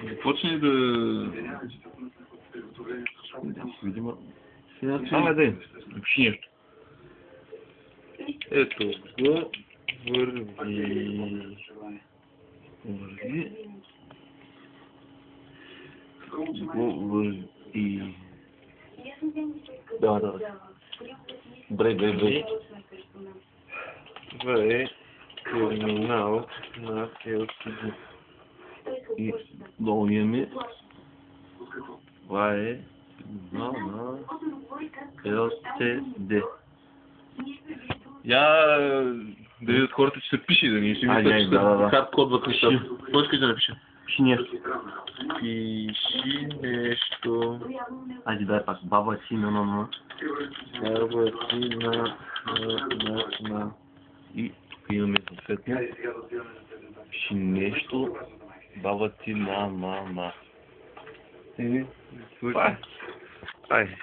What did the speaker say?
Започни да... Видимо... Ама дай, Напиши нещо. Ето го, върви... Върви... Да. Брей. Това е терминал на LCD. И долу имаме... Това е терминал на LCD. Да видят хората, че се пише, да ни ще мислят, че се хардкодват нещата. Какво искаш да напиша? Пиши нещо. Пиши нещо. Айде дай пак. Баба си на. Баба си на. И тук имаме съответно. Пиши нещо. Баба ти на. И... Ай.